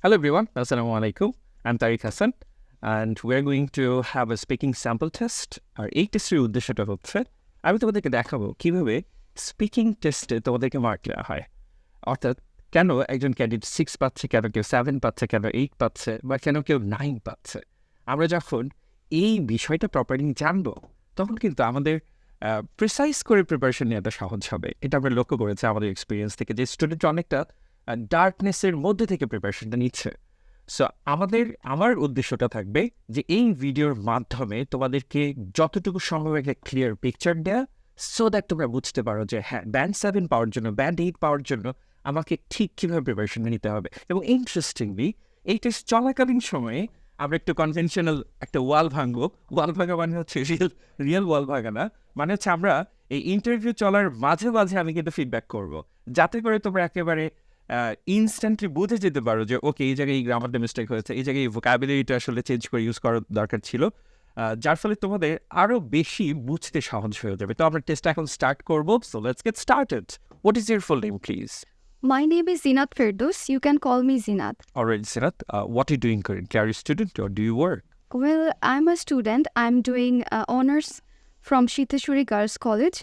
Hello everyone, Assalamu alaikum. I'm Tariq Hassan and we're going to have a speaking sample test. আর এই টেস্টের উদ্দেশ্যটা হচ্ছে আমি তোমাদেরকে দেখাবো কিভাবে স্পিকিং টেস্টে তোমাদেরকে মার্ক দেওয়া হয়। অর্থাৎ কেন একজন ক্যান্ডিডেট 6 পাচ্ছে, কেন কেউ 7 পাচ্ছে, কেন 8 পাচ্ছে বা কেন কেউ 9 পাচ্ছে। আমরা যখন এই বিষয়টা প্রপারলি জানবো তখন কিন্তু আমাদের প্রিসাইজ করে প্রিপারেশন নেওয়াটা সহজ হবে। এটা আমরা লক্ষ্য করেছি আমাদের এক্সপিরিয়েন্স থেকে যে স্টুডেন্ট অনেকটা ডার্কনেসের মধ্যে থেকে প্রিপারেশনটা নিচ্ছে। সো আমার উদ্দেশ্যটা থাকবে যে এই ভিডিওর মাধ্যমে তোমাদেরকে যতটুকু সম্ভব একটা ক্লিয়ার পিকচার দেওয়া, সো দ্যাট তোমরা বুঝতে পারো যে হ্যাঁ ব্যান্ড 7 পাওয়ার জন্য, ব্যান্ড 8 পাওয়ার জন্য আমাকে ঠিক কীভাবে প্রিপারেশনটা নিতে হবে। এবং ইন্টারেস্টিংলি এই টেস্ট চলাকালীন সময়ে আমরা একটু কনভেনশনাল একটা ওয়াল ভাঙা মানে হচ্ছে রিয়েল ওয়াল ভাঙা না, মানে হচ্ছে আমরা এই ইন্টারভিউ চলার মাঝে মাঝে আমি কিন্তু ফিডব্যাক করব, যাতে করে তোমরা একেবারে ইনস্ট্যান্টলি বুঝে যেতে পারো যে ওকে এই জায়গায় এই গ্রামারটা মিস্টেক হয়েছে, এই জায়গায় এই ভোকাবুলারিটা আসলে চেঞ্জ করে ইউজ করার দরকার ছিল, যার ফলে তোমাদের আরও বেশি বুঝতে সহজ হয়ে যাবে। তো আমরা টেস্টটা এখন স্টার্ট করবো। So let's get started. What is your full name please? My name is Zinat Firdaus. You can call me Zinat. Alright, Zinat, what are you doing currently? Are you a student or do you work? Well, I'm a student. I'm doing honors from Shiteshwari Girls College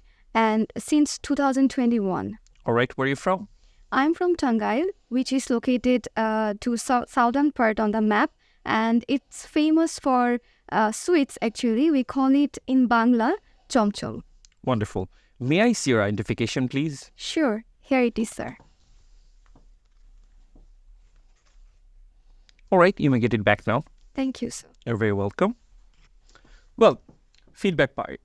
and since 2021. Alright, where are you from? I'm from Tangail, which is located to southern part on the map, and it's famous for sweets actually. We call it in Bangla chomchom. Wonderful. May I see your identification please? Sure, here it is, sir. Alright, you may get it back now. Thank you, sir. You're very welcome. Well, feedback part.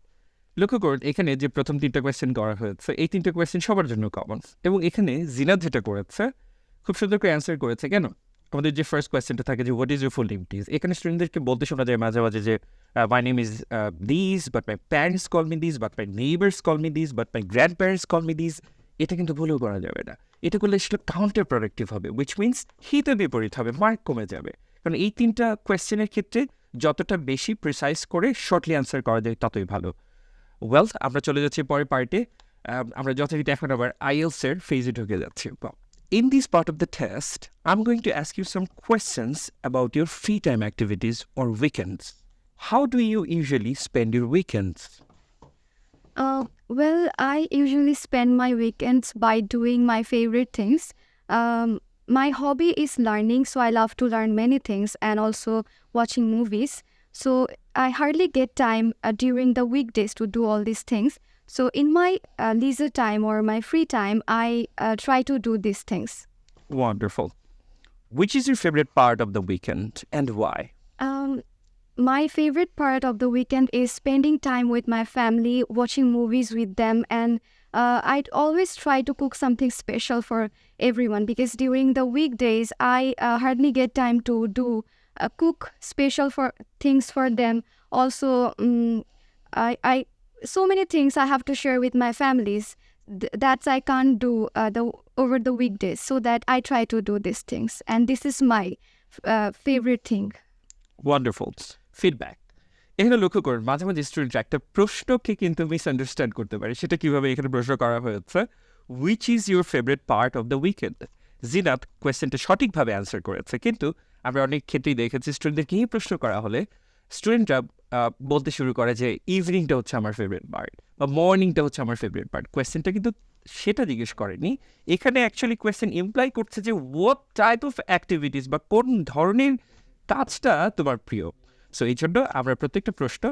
লক্ষ্য করুন এখানে যে প্রথম 3টা question করা হয়েছে, এই 3টা কোয়েশ্চেন সবার জন্য কমন। এবং এখানে জিনাত যেটা করেছে খুব সুন্দর করে অ্যান্সার করেছে। কেন? আমাদের যে ফার্স্ট কোয়েশ্চেনটা থাকে যে what is your full name please, এখানে স্টুডেন্টদেরকে বলতে শোনা যায় মাঝে মাঝে যে my name is this, but my parents call me this, but my neighbours call me this, but my grand parents call me this. এটা কিন্তু ভুলেও করা যাবে না। এটা করলে সেটা কাউন্টার প্রোডাক্টিভ হবে, উইচ মিনস হিতে বিপরীত হবে, মার্ক কমে যাবে। কারণ এই 3টা কোয়েশ্চেনের ক্ষেত্রে যতটা বেশি প্রিসাইজ করে শর্টলি অ্যান্সার করা যায় ততই ভালো। ওয়েল, আমরা চলে যাচ্ছি পরের পার্টে। আমরা যথারীতি এখন আবার IELTS-এর ফেজে ঢুকে যাচ্ছি। In this part of the test, I'm going to ask you some questions about your free time activities or weekends. How do you usually spend your weekends? Well, I usually spend my weekends by doing my favorite things. My hobby is learning, so I love to learn many things and also watching movies. So I hardly get time during the weekdays to do all these things. So in my leisure time or my free time, I try to do these things. Wonderful. Which is your favorite part of the weekend and why? My favorite part of the weekend is spending time with my family, watching movies with them, and I'd always try to cook something special for everyone because during the weekdays, I hardly get time to do cook special for things for them. Also, I so many things I have to share with my families that I can't do over the weekdays. So that I try to do these things, and this is my favorite thing. Wonderful. Feedback. এখানে লক্ষ্য করুন মাঝে মাঝে student একটা প্রশ্নকে কিন্তু misunderstand করতে পারে। সেটা কীভাবে এখানে প্রশ্ন করা হয়েছে, which is your favourite part of the weekend. Zinat কোয়েশ্চেনটা সঠিকভাবে অ্যান্সার করেছে, কিন্তু আমরা অনেক ক্ষেত্রেই দেখেছি স্টুডেন্টদেরকে এই প্রশ্ন করা হলে স্টুডেন্টরা বলতে শুরু করে যে ইভিনিংটা হচ্ছে আমার ফেভারিট পার্ট বা মর্নিংটা হচ্ছে আমার ফেভারিট পার্ট। কোয়েশ্চেনটা কিন্তু সেটা জিজ্ঞেস করেনি। এখানে অ্যাকচুয়ালি কোয়েশ্চেন ইমপ্লাই করছে যে হোয়াট টাইপ অফ অ্যাক্টিভিটিস বা কোন ধরনের কাজটা তোমার প্রিয়। সো এই জন্য আমরা প্রত্যেকটা প্রশ্ন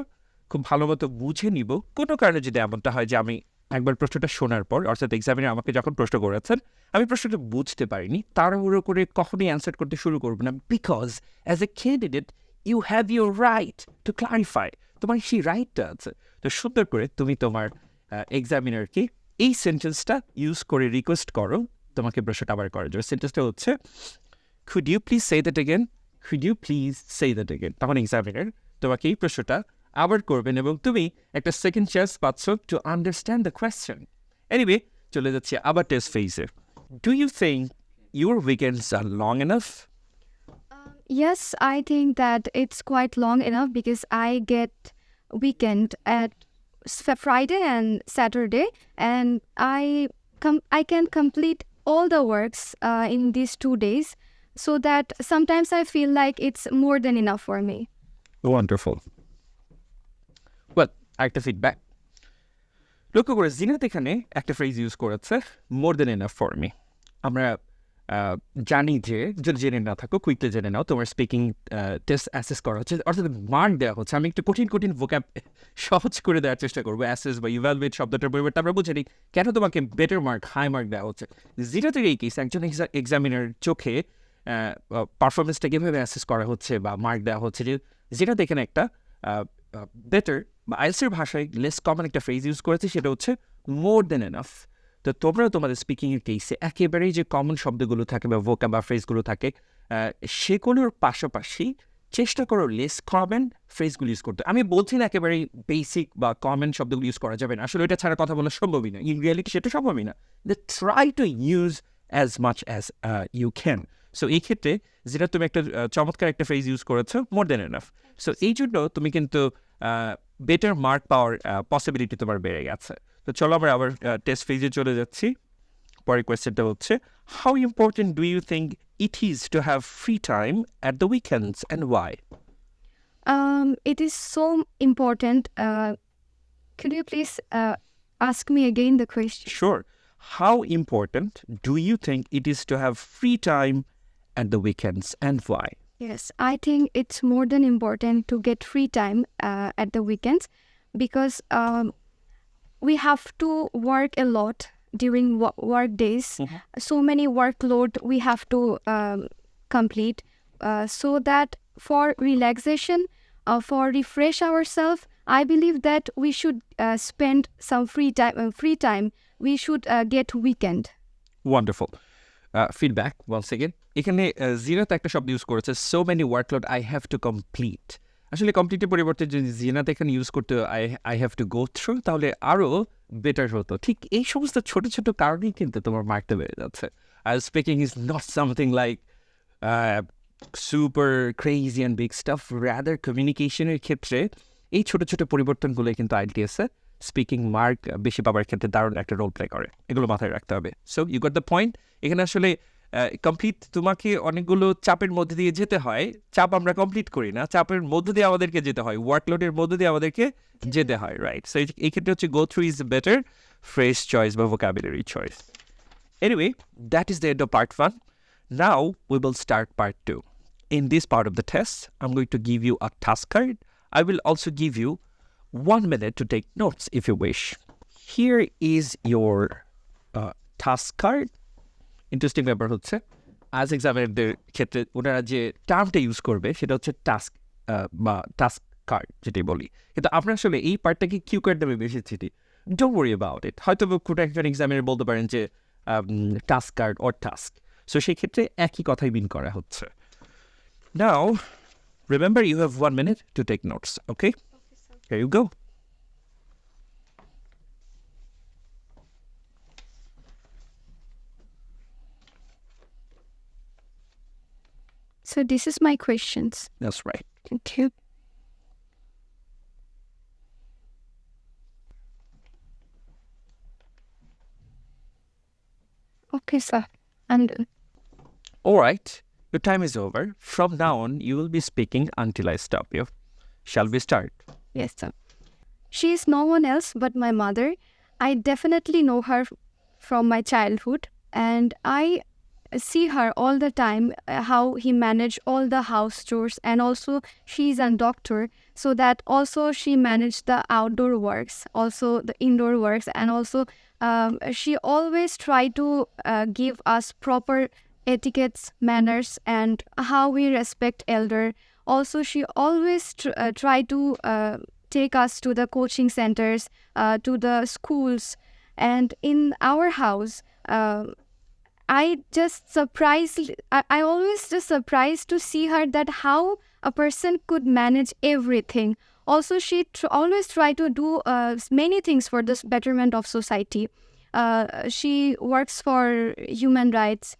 খুব ভালো মতো বুঝে নিব। কোনো কারণে যদি এমনটা হয় যে আমি একবার প্রশ্নটা শোনার পর, অর্থাৎ এক্সামিনার আমাকে যখন প্রশ্ন করেছেন আমি প্রশ্নটা বুঝতে পারিনি, তাড়াহুড়ো করে কখনোই অ্যান্সার করতে শুরু করবো না। Because as a candidate you have your right to clarify, তোমার সেই রাইটটা আছে। তো সুন্দর করে তুমি তোমার এক্সামিনারকে এই সেন্টেন্সটা ইউজ করে রিকোয়েস্ট করো তোমাকে প্রশ্নটা আবার করার জন্য। সেন্টেন্সটা হচ্ছে could you please say that again? Could you please say that again? তখন এক্সামিনার তোমাকে এই প্রশ্নটা আবার করবেন এবং তুমি একটা সেকেন্ড চান্স পাচ্ছ to understand the question. Anyway, চলে যাচ্ছি আবার টেস্ট ফেজে। Do you think your weekends are long enough? Yes, I think that it's quite long enough because I get weekend at Friday and Saturday, and I can complete all the works in these 2 days. so that sometimes I feel like it's more than enough for me. Wonderful. Well, একটা feedback লক্ষ্য করে জিনাত এখানে একটা phrase use করেছে মোর than enough for me. আমরা জানি যে যদি জেনে না থাকো কুইকলি জেনে নাও, তোমার স্পিকিং টেস্ট অ্যাসেস করা হচ্ছে, অর্থাৎ মার্ক দেওয়া হচ্ছে। আমি একটু কঠিন কঠিন ভোক্যাব সহজ করে দেওয়ার চেষ্টা করবো। অ্যাসেস বা ইভ্যালুয়েট শব্দটার পরিবর্তে আমরা বুঝে নিই কেন তোমাকে বেটার মার্ক, হাই মার্ক দেওয়া হচ্ছে। যেটাতে এই কেস একজন এক্সামিনার চোখে পারফরমেন্সটা কীভাবে অ্যাসেস করা হচ্ছে বা মার্ক দেওয়া হচ্ছে, যেটাতে এখানে একটা বেটার বা আইএলটিএসের ভাষায় লেস কমন একটা ফ্রেজ ইউজ করেছে, সেটা হচ্ছে মোর দেন এনাফ। তো তোমরাও তোমাদের স্পিকিংয়ের কেসে একেবারেই যে কমন শব্দগুলো থাকে বা ভোকাব বা ফ্রেজগুলো থাকে সেগুলোর পাশাপাশি চেষ্টা করো লেস কমন ফ্রেজগুলো ইউজ করতে। আমি বলছি না একেবারেই বেসিক বা কমন শব্দগুলো ইউজ করা যাবে না, আসলে এটা ছাড়া কথা বলা সম্ভবই না, ইন রিয়ালিটি সেটা সম্ভবই না। Try to use as much as you can. So এই ক্ষেত্রে যেটা তুমি একটা চমৎকার একটা ফ্রেজ ইউজ করেছো, মোর দেন এনাফ। সো এই জন্য তুমি কিন্তু বেটার মার্ক পাওয়ার পসিবিলিটি তোমার বেড়ে গেছে। তো চলো আমরা আবার টেস্ট ফেজে চলে যাচ্ছি। পরের কোয়েশ্চেনটা হচ্ছে, how important do you think it is to have free time at the weekends and why? It is so important. Could you please ask me again the question? Sure. How important do you think it is to have free time at the weekends and why? Yes, I think it's more than important to get free time at the weekends because we have to work a lot during work days. So many workload we have to complete, so that for relaxation, for refresh ourselves, I believe that we should spend some free time. We should get weekend. Wonderful. Feedback once again. এখানে জিনাতে একটা শব্দ use করেছে, so many workload I have to complete. আসলে কমপ্লিটের পরিবর্তে যদি জিনাতে এখানে use করতে I have to go through, তাহলে আরও বেটার হতো। ঠিক এই সমস্ত ছোটো ছোটো কারণেই কিন্তু তোমার মার্কটা বেড়ে যাচ্ছে। আর speaking is not something like super crazy and big stuff, rather কমিউনিকেশনের ক্ষেত্রে এই ছোটো ছোটো পরিবর্তনগুলোই কিন্তু আইএলটিএসে স্পিকিং মার্ক বেশি পাওয়ার ক্ষেত্রে দারুণ একটা রোল প্লে করে। এগুলো মাথায় রাখতে হবে। So you got the point. এখানে আসলে কমপ্লিট তোমাকে অনেকগুলো চাপের মধ্যে দিয়ে যেতে হয়। চাপ আমরা কমপ্লিট করি না, চাপের মধ্যে দিয়ে আমাদেরকে যেতে হয়, ওয়ার্কলোডের মধ্যে দিয়ে আমাদেরকে যেতে হয়, রাইট? সো এই ক্ষেত্রে হচ্ছে go through is better phrase choice বা vocabulary choice. Anyway, that is the end of part 1. Now we will start part 2. In this part of the test, I'm going to give you a task card. I will also give you 1 minute to take notes if you wish. Here is your task card. Interesting ব্যাপার হচ্ছে আজ এক্সামিনারদের ক্ষেত্রে ওনারা যে টার্মটা use করবে সেটা হচ্ছে task বা টাস্ক কার্ড যেটাই বলি, কিন্তু আমরা আসলে এই পার্টটাকে কিউ কার্ড নামে বেশি চিনি। Don't worry about it. হয়তো কোনো একজন এক্সামিনার বলতে পারেন যে task card or task, so সেই ক্ষেত্রে একই কথাই মিন করা হচ্ছে। Now remember you have 1 minute to take notes, okay? Here you go. So this is my questions. That's right. Thank you. Okay, sir. And All right, your time is over. From now on, you will be speaking until I stop you. Shall we start? yes, sir. She is no one else but my mother. I definitely know her from my childhood, and I see her all the time, how he managed all the house chores, and also she's a doctor, so that also she managed the outdoor works, also the indoor works, and also she always try to give us proper etiquettes, manners, and how we respect elder. Also, she always try to take us to the coaching centers, to the schools, and in our house. I always just surprised to see her that how a person could manage everything. Also, she always try to do many things for the betterment of society. She works for human rights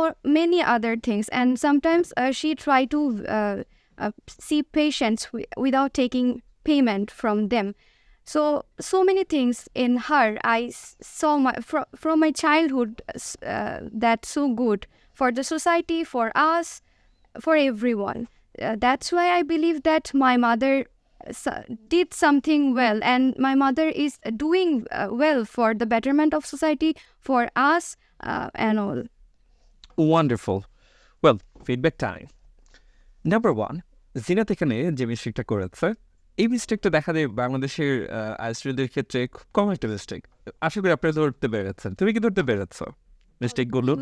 or many other things, and sometimes she try to see patients without taking payment from them. So many things in her I saw from my childhood that's so good for the society, for us, for everyone. That's why I believe that my mother did something well, and my mother is doing well for the betterment of society, for us, and all. Wonderful. Well, feedback time. Number one, Zinat এখানে যে মিস্টেকটা করেছে, এই মিস্টেকটা দেখা যায় বাংলাদেশের স্টুডেন্টদের ক্ষেত্রে খুব কম একটা মিস্টেক। আশা করি আপনারা ধরতে পেরেছেন। তুমি কি ধরতে পেরেছ মিস্টেকগুলো?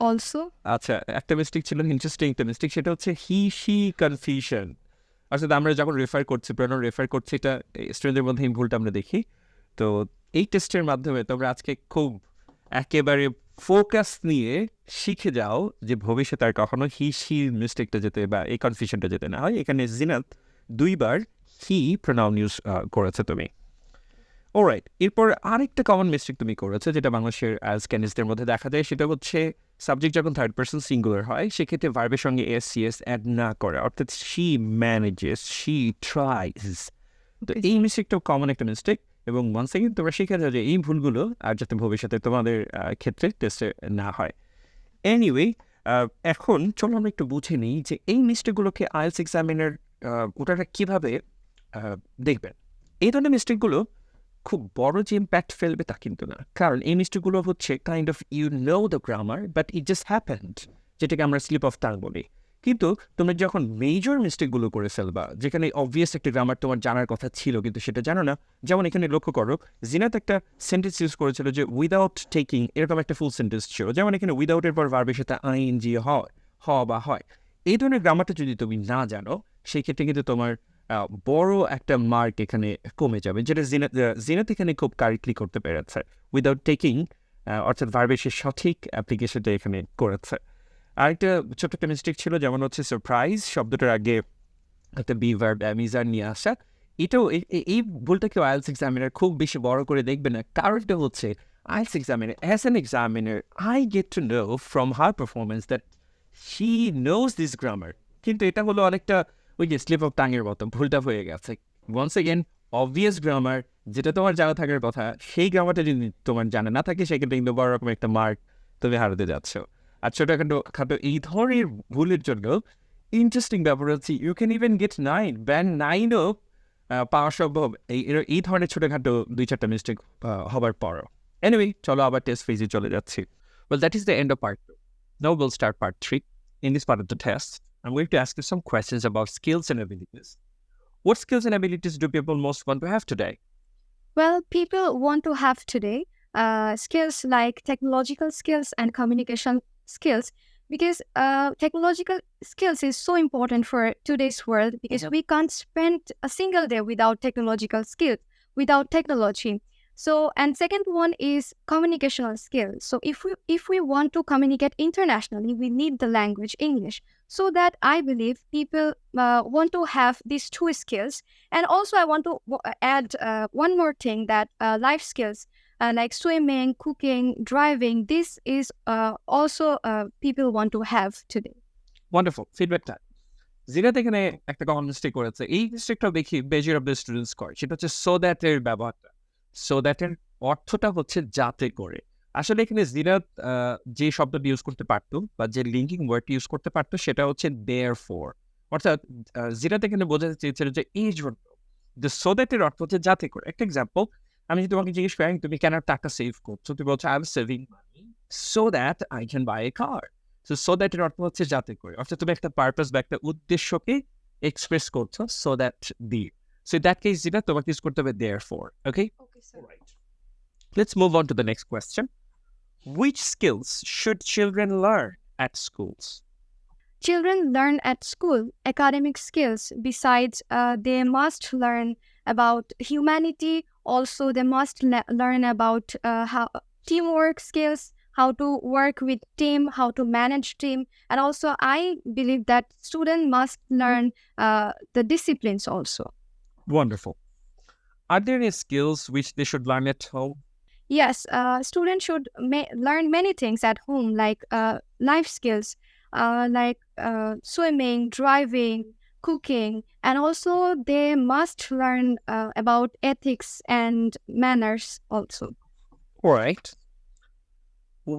Also, আচ্ছা, একটা মিস্টেক ছিল, ইন্টারেস্টিং একটা মিস্টেক, সেটা হচ্ছে হি শি কনফিউশন। অর্থাৎ আমরা যখন রেফার করছি, প্রনাউন রেফার করছি, এটা স্টুডেন্টদের মধ্যে এই ভুলটা আমরা দেখি। তো এই টেস্টের মাধ্যমে তোমরা আজকে খুব একেবারে ফোকাস নিয়ে শিখে যাও যে ভবিষ্যতে আর কখনো হি শি মিস্টেকটা যেতে বা এই কনফিউশনটা যেতে না হয়। এখানে জিনাত 2 বার হি প্রনাউন ইউজ করেছে তুমি। অলরাইট, এরপর আরেকটা কমন মিস্টেক তুমি করেছো যেটা বাংলাদেশের ক্যান্ডিডেটদের মধ্যে দেখা যায়, সেটা হচ্ছে সাবজেক্ট যখন থার্ড পার্সন সিঙ্গুলার হয় সেক্ষেত্রে ভার্বের সঙ্গে এস সি এস অ্যাড না করে, অর্থাৎ শি ম্যানেজেস, শি ট্রাইজ। তো এই মিস্টেকটাও কমন একটা মিস্টেক, এবং ওয়ান্স এগেইন তোমরা শিখে যাও যে এই ভুলগুলো আর যাতে ভবিষ্যতে তোমাদের ক্ষেত্রে টেস্টে না হয়। এনিওয়ে, এখন চলো আমরা একটু বুঝে নিই যে এই মিস্টেকগুলোকে আইএলটিএস এক্সামিনার ওটাটা কীভাবে দেখবেন। এই ধরনের মিস্টেকগুলো খুব বড় যে ইম্প্যাক্ট ফেলবে তা কিন্তু না, কারণ এই মিস্টেকগুলো হচ্ছে kind of you know the grammar but it just happened, যেটাকে আমরা স্লিপ অফ টাং বলি। কিন্তু তোমরা যখন মেজর মিস্টেকগুলো করে ফেলবা, যেখানে অবভিয়াস একটা গ্রামার তোমার জানার কথা ছিল কিন্তু সেটা জানো না, যেমন এখানে লক্ষ্য করো জিনাত একটা সেন্টেন্স ইউজ করেছিল যে উইদাউট টেকিং, এরকম একটা ফুল সেন্টেন্স ছিল, যেমন এখানে উইদাউটের পর ভার্বের সাথে আইএনজি হয়, হ বা হয়। এই ধরনের গ্রামারটা যদি তুমি না জানো সেই ক্ষেত্রে কিন্তু তোমার বড় একটা মার্ক এখানে কমে যাবে, যেটা জিনাত এখানে খুব কারেক্টলি করতে পেরেছে। উইদাউট টেকিং অর্থাৎ ভার্বের সে সঠিক অ্যাপ্লিকেশনটা এখানে করেছে। আরেকটা ছোট্ট একটা মিস্টেক ছিল, যেমন হচ্ছে সারপ্রাইজ শব্দটার আগে একটা বি ভার্ব অ্যামিজার নিয়ে আসা। এটাও এই ভুলটা কেউ আইএলটিএস এক্সামিনার খুব বেশি বড় করে দেখবে না, কারণটা হচ্ছে IELTS examiner as an examiner I get to know from her performance that she knows this grammar. কিন্তু এটা হলো অনেকটা ওই যে স্লিপ অফ টাঙের মতো, ভুলটা হয়ে গেছে। ওয়ান্স এগেন, অবভিয়াস গ্রামার যেটা তোমার জানা থাকার কথা, সেই গ্রামারটা যদি তোমার জানা না থাকে সেক্ষেত্রে কিন্তু বড় রকম একটা মার্ক তুমি হারাতে যাচ্ছ। আর ছোটখাটো খাটো এই ধরনের ভুলের জন্য ইন্টারেস্টিং ব্যাপার হচ্ছে you can even get 9, band 9ও পাওয়া সম্ভব এই ধরনের ছোটখাটো 2-4টা মিস্টেক হবার পরও। এনিওয়ে, চলো আবার টেস্ট ফেজে চলে যাচ্ছি। Well, that is the end of part 2. Now we'll start part 3. In this part of the test, I'm going to ask you some questions about skills and abilities. What skills and abilities do people most want to have today? well, people want to have today skills like technological skills and communication skills, because technological skills is so important for today's world, because we can't spend a single day without technological skills, without technology. So, and second one is communicational skills. So if we want to communicate internationally, we need the language English. So that I believe people want to have these two skills. And also I want to add one more thing, that life skills like swimming, cooking, driving, this is also people want to have today. Wonderful. Feedback time. Zinat এখানে একটা common mistake করেছে, এই মিস্টেকটা দেখি বেজির of the students করে, সেটা হচ্ছে so that এর ব্যবহারটা। সো দ্যাট এর অর্থটা হচ্ছে যাতে করে। আসলে এখানে জিনাত যে শব্দটি ইউজ করতে পারতো বা যে লিঙ্কিং ওয়ার্ডটি ইউজ করতে পারতো সেটা হচ্ছে দেয়ার ফর, অর্থাৎ জিনাত এখানে বোঝাতে চেয়েছিল যে এই জন্য। সো দ্যাট এর অর্থ হচ্ছে যাতে করে। একটা এক্সাম্পল, আমি যদি তোমাকে জিজ্ঞেস করি তুমি কেন টাকা সেভ করছো, তুমি বলছো I am saving money so that I can buy A car. So that এর অর্থ হচ্ছে যাতে করে, অর্থাৎ তুমি একটা পারপাস বা একটা উদ্দেশ্যকে এক্সপ্রেস করছো সো দ্যাট দিয়ে। So in that case, Zina, তোমাকে use করতে হবে therefore. Okay? Okay, sir. All right. Let's move on to the next question. Which skills should children learn at schools? Children learn at school academic skills. Besides, they must learn about humanity. Also, they must learn about how teamwork skills, how to work with team, how to manage team. And also, I believe that students must learn the disciplines also. Wonderful. Are there any skills which they should learn at home? Yes, students should learn many things at home, like life skills, like swimming, driving, cooking, and also they must learn about ethics and manners also. All right.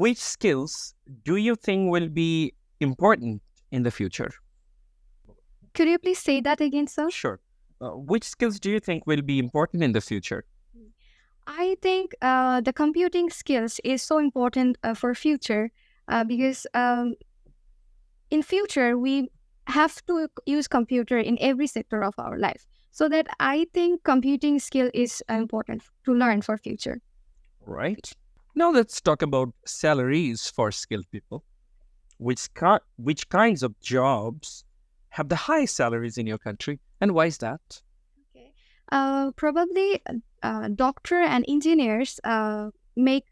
Which skills do you think will be important in the future? Could you please say that again, sir? Sure. Which skills do you think will be important in the future? I think the computing skills is so important for future because in future we have to use computer in every sector of our life. So that I think computing skill is important to learn for future. Right. Now let's talk about salaries for skilled people. Which kinds of jobs have the highest salaries in your country, and why is that? Okay. Probably doctor and engineers make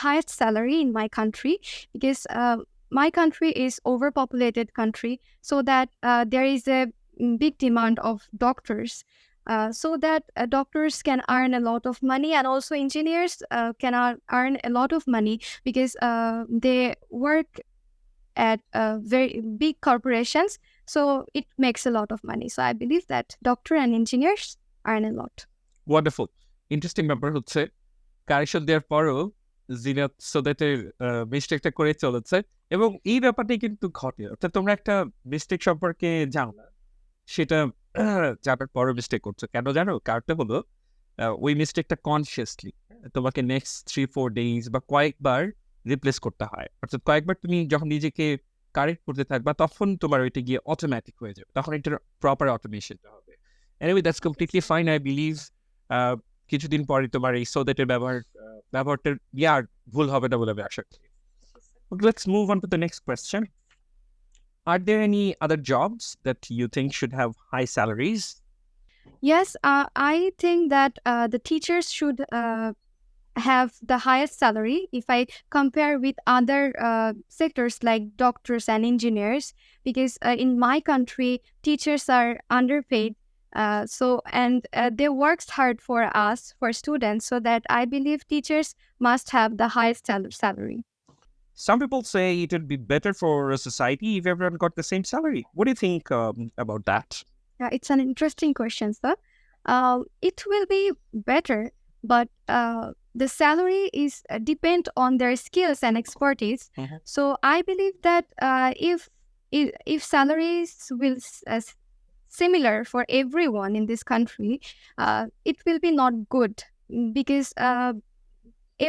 highest salary in my country because my country is overpopulated country, so that there is a big demand of doctors. So that doctors can earn a lot of money, and also engineers can earn a lot of money because they work at very big corporations. So it makes a lot of money. So I believe that doctor and engineers earn a lot. Wonderful interesting ব্যাপার হচ্ছে correction দেওয়ার পরও জিনাত সোদাতের মিস্টেকটা করে চলেছে এবং এই ব্যাপারটাই কিন্তু ঘটে অর্থাৎ তোমরা একটা মিস্টেক সম্পর্কে জানো না সেটা জানার পরও মিস্টেক করছো কেন জানো কারণটা হলো ওই মিস্টেকটা কনসিয়াসলি তোমাকে নেক্সট 3-4 ডেজ বা কয়েকবার রিপ্লেস করতে হয় অর্থাৎ কয়েকবার তুমি যখন নিজেকে কারেক্ট করতে থাকবা তখন তোমার ওইটা গিয়ে অটোমেটিক হয়ে যাবে তখন এটার প্রপার অটোমেশনটা হবে anyway that's completely fine I believe কিছুদিন পরে তোমার এই সোদেটের ব্যবহারটার আর ভুল হবে না বলে আমি আশা করি let's move on to the next question. Are there any other jobs that you think should have high salaries? Yes, I think that the teachers should have the highest salary if I compare with other sectors like doctors and engineers, because in my country, teachers are underpaid. And they works hard for us, for students, so that I believe teachers must have the highest salary. Some people say it would be better for a society if everyone got the same salary. What do you think about that? Yeah, it's an interesting question, sir. It will be better, but the salary is depend on their skills and expertise. Mhm. So I believe that if salaries will similar for everyone in this country, it will be not good because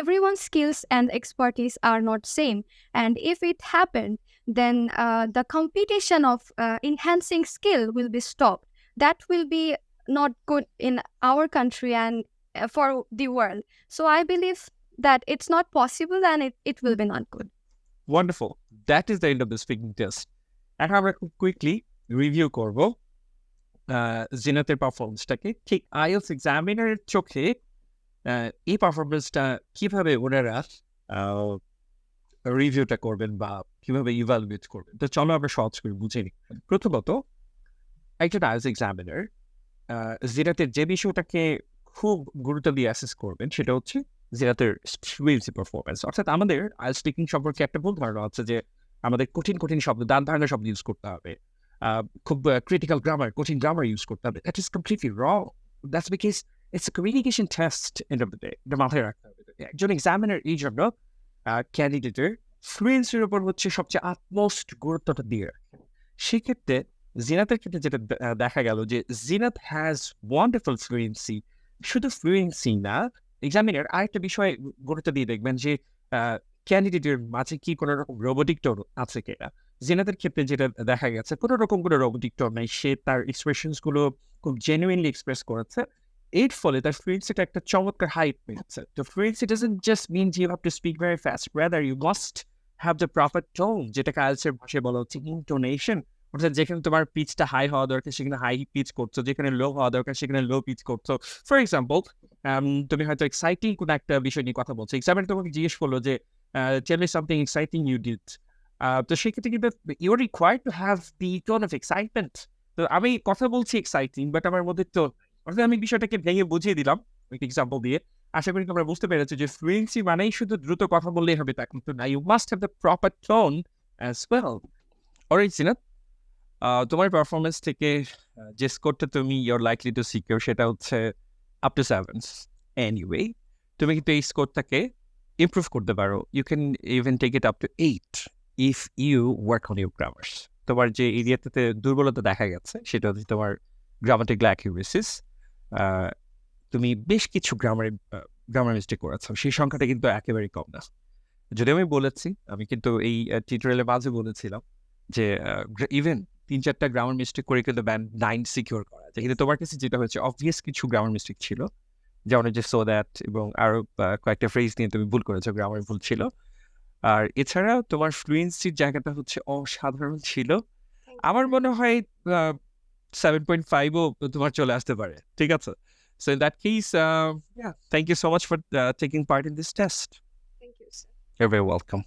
everyone's skills and expertise are not same. And if it happened, then the competition of enhancing skill will be stopped. That will be not good in our country and for the world. So I believe that it's not possible and it will be not good. Wonderful. That is the end of the speaking test. এখন আমরা খুব quickly review করব জিনাতের পারফরমেন্সটাকে ঠিক IELTS এক্সামিনারের চোখে এই পারফরমেন্সটা কিভাবে ওনারা রিভিউটা করবেন বা কিভাবে ইভালুয়েট করবেন তো চলো আমরা সহজ করে বুঝে নিই প্রথমত একজন আইএলস এক্সামিনার জিনাতের যে বিষয়টাকে খুব গুরুত্ব দিয়ে অ্যাসেস করবেন সেটা হচ্ছে জিনাতের ফ্লুয়েন্সি পারফরমেন্স অর্থাৎ আমাদের আইএলস স্পিকিং সম্পর্কে একটা ভুল ধারণা আছে যে আমাদের কঠিন কঠিন শব্দ দান ধারণা শব্দ ইউজ করতে হবে খুব ক্রিটিক্যাল গ্রামার কঠিন গ্রামার ইউজ করতে হবে that is completely wrong that's because it's a communication test end of the day এটা মাথায় রাখতে হবে একজন এক্সামিনার এই জন্য ক্যান্ডিডেটের ফ্লুয়েন্সির উপর হচ্ছে সবচেয়ে আটমোস্ট গুরুত্বটা দিয়ে রাখেন সেক্ষেত্রে জিনাতের ক্ষেত্রে যেটা দেখা গেল যে জিনাত হ্যাজ ওয়ান্ডারফুল ফ্লুয়েন্সি শুধু ফ্লুয়েন্সি না এক্সামিনার আরেকটা বিষয় গুরুত্ব দিয়ে দেখবেন যে ক্যান্ডিডেটের মাঝে কি কোনো রকম রোবোটিক টোন আছে কিনা জিনাতের ক্ষেত্রে যেটা দেখা গেছে কোনো রকম কোনো রোবোটিক টোন নাই সে তার এক্সপ্রেশনসগুলো খুব জেনুইনলি এক্সপ্রেস করেছে এর ফলে তার ফ্লুয়েন্সিটা একটা চমৎকার হাইট পেয়েছে তো fluency doesn't just mean you have to speak very fast rather you must have the proper tone যেটাকে আইএলটিএসের ভাষায় বলা হচ্ছে ইন্টোনেশন অর্থাৎ যেখানে তোমার পিচটা হাই হওয়া দরকার সেখানে হাই পিচ করছো যেখানে লো হওয়া দরকার সেখানে লো পিচ করছো ফর এক্সাম্পল তুমি হয়তো এক্সাইটিং কোনো একটা বিষয় নিয়ে কথা বলছো এক্সামিনার তোমাকে জিজ্ঞেস করলো যে tell me something exciting you did তো সেক্ষেত্রে কিন্তু you are required to have the tone of excitement তো আমি কথা বলছি এক্সাইটিং বাট আমার মধ্যে তো অর্থাৎ আমি বিষয়টাকে ভেঙে বুঝিয়ে দিলাম একটা এক্সাম্পল দিয়ে আশা করি তোমরা বুঝতে পেরেছো যে ফ্লুয়েন্সি মানেই শুধু দ্রুত কথা বললেই হবে তা কিন্তু না you must have the proper tone as well alright Zinat তোমার পারফরমেন্স থেকে যে স্কোরটা তুমি ইউর লাইকলি টু সিকিউর সেটা হচ্ছে আপ টু 7 এনিওয়ে তুমি কিন্তু এই স্কোরটাকে ইমপ্রুভ করতে পারো you can even take it up to 8 if you work on your grammars. তোমার যে এরিয়াতে দুর্বলতা দেখা গেছে সেটা হচ্ছে তোমার গ্রামাটিক্যাল অ্যাকিউরেসিস। তুমি বেশ কিছু গ্রামার মিস্টেক করেছো, সেই সংখ্যাটা কিন্তু একেবারেই কম না। যদি আমি বলেছি, আমি কিন্তু এই টিউটোরিয়ালের মাঝে বলেছিলাম যে ইভেন 3-4টা গ্রামার মিস্টেক করে কিন্তু ব্যান্ড 9 সিকিউর করা যায়। কিন্তু তোমার কাছে যেটা হয়েছে অবভিয়াস কিছু গ্রামার মিস্টেক ছিল, যেমন যে সো দ্যাট এবং আরও কয়েকটা ফ্রেজ নিয়ে তুমি ভুল করেছো, গ্রামার ভুল ছিল। আর এছাড়া তোমার ফ্লুয়েন্সির জায়গাটা হচ্ছে অসাধারণ ছিল। আমার মনে হয় 7.5ও তোমার চলে আসতে পারে, ঠিক আছে? So in that case, yeah, thank you so much for taking part in this test. Thank you, sir. You're very welcome.